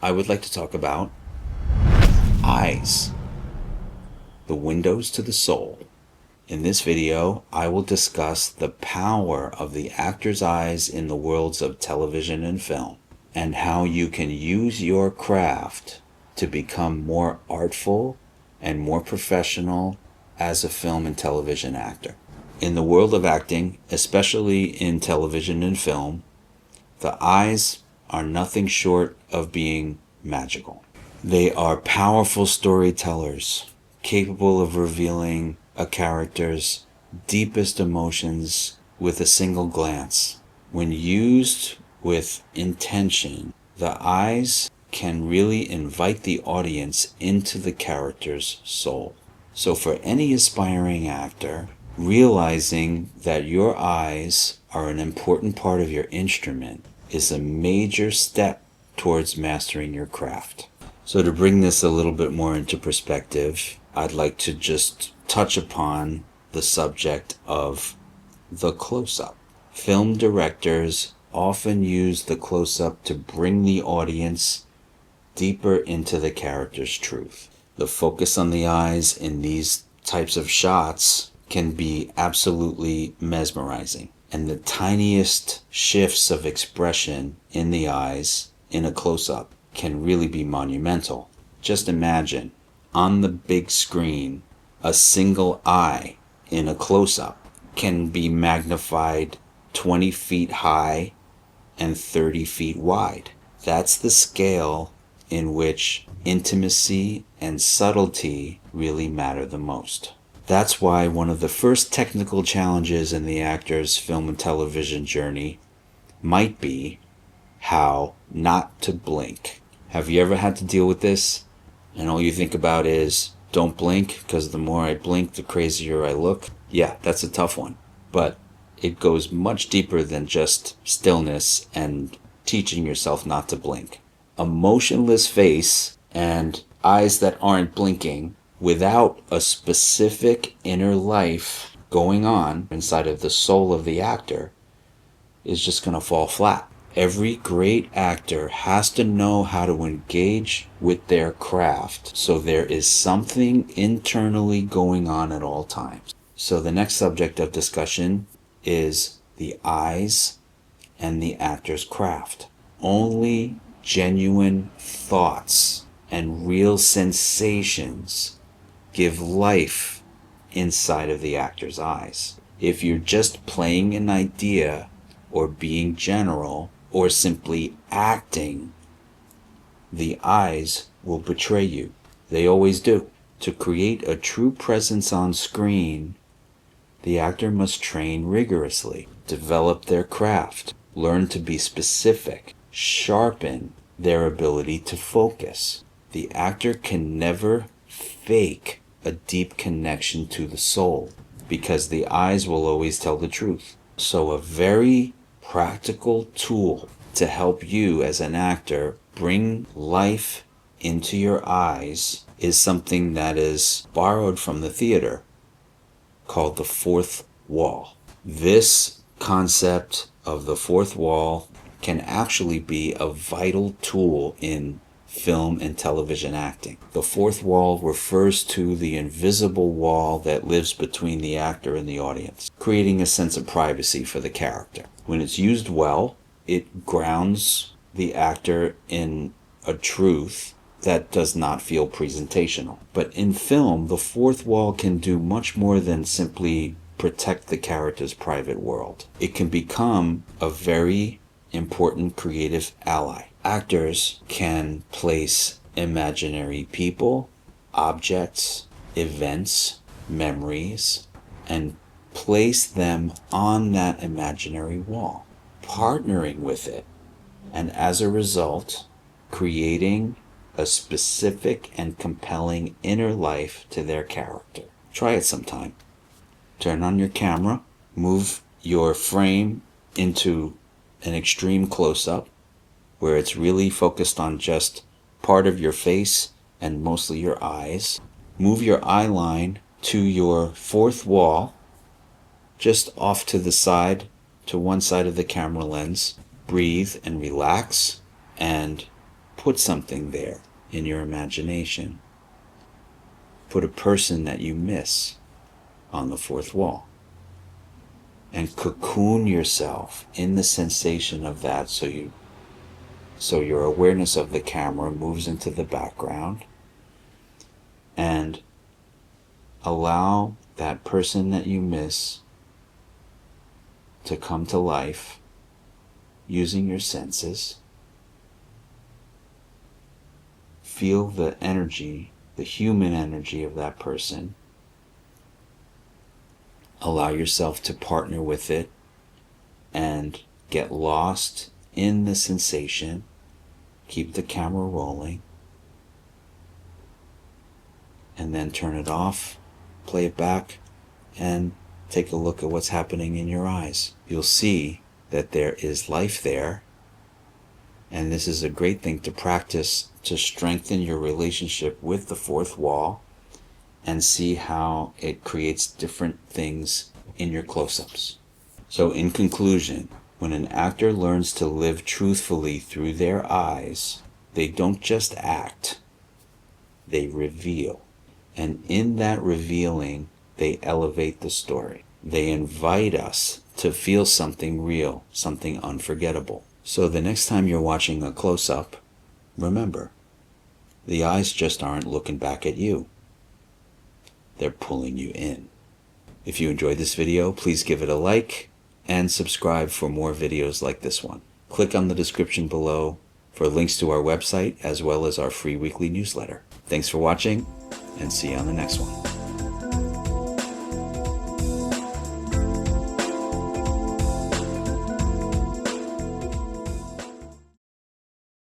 I would like to talk about eyes, the windows to the soul. In this video, I will discuss the power of the actor's eyes in the worlds of television and film, and how you can use your craft to become more artful and more professional as a film and television actor. In the world of acting, especially in television and film, the eyes are nothing short of being magical. They are powerful storytellers, capable of revealing a character's deepest emotions with a single glance. When used with intention, the eyes can really invite the audience into the character's soul. So for any aspiring actor, realizing that your eyes are an important part of your instrument is a major step towards mastering your craft. So to bring this a little bit more into perspective, I'd like to just touch upon the subject of the close-up. Film directors often use the close-up to bring the audience deeper into the character's truth. The focus on the eyes in these types of shots can be absolutely mesmerizing, and the tiniest shifts of expression in the eyes in a close-up can really be monumental. Just imagine, on the big screen, a single eye in a close-up can be magnified 20 feet high and 30 feet wide. That's the scale in which intimacy and subtlety really matter the most. That's why one of the first technical challenges in the actor's film and television journey might be how not to blink. Have you ever had to deal with this and all you think about is, don't blink because the more I blink, the crazier I look? Yeah, that's a tough one. But it goes much deeper than just stillness and teaching yourself not to blink. A motionless face and eyes that aren't blinking without a specific inner life going on inside of the soul of the actor is just going to fall flat. Every great actor has to know how to engage with their craft, so there is something internally going on at all times. So the next subject of discussion is the eyes and the actor's craft. Only genuine thoughts and real sensations give life inside of the actor's eyes. If you're just playing an idea or being general or simply acting, the eyes will betray you. They always do. To create a true presence on screen, the actor must train rigorously, develop their craft, learn to be specific, sharpen their ability to focus. The actor can never fake a deep connection to the soul because the eyes will always tell the truth. So a very practical tool to help you as an actor bring life into your eyes is something that is borrowed from the theater called the fourth wall. This concept of the fourth wall can actually be a vital tool in film and television acting. The fourth wall refers to the invisible wall that lives between the actor and the audience, creating a sense of privacy for the character. When it's used well, it grounds the actor in a truth that does not feel presentational. But in film, the fourth wall can do much more than simply protect the character's private world. It can become a very important creative ally. Actors can place imaginary people, objects, events, memories, and place them on that imaginary wall, partnering with it, and as a result, creating a specific and compelling inner life to their character. Try it sometime. Turn on your camera, move your frame into an extreme close-up where it's really focused on just part of your face and mostly your eyes. Move your eye line to your fourth wall, just off to the side, to one side of the camera lens. Breathe and relax and put something there in your imagination. Put a person that you miss on the fourth wall. And cocoon yourself in the sensation of that, so your awareness of the camera moves into the background, and allow that person that you miss to come to life using your senses. Feel the energy, the human energy of that person. Allow yourself to partner with it and get lost in the sensation. Keep the camera rolling. And then turn it off, play it back, and take a look at what's happening in your eyes. You'll see that there is life there. And this is a great thing to practice to strengthen your relationship with the fourth wall and see how it creates different things in your close-ups. So in conclusion, when an actor learns to live truthfully through their eyes, they don't just act, they reveal. And in that revealing, they elevate the story. They invite us to feel something real, something unforgettable. So the next time you're watching a close-up, remember, the eyes just aren't looking back at you. They're pulling you in. If you enjoyed this video, please give it a like and subscribe for more videos like this one. Click on the description below for links to our website as well as our free weekly newsletter. Thanks for watching, and see you on the next one.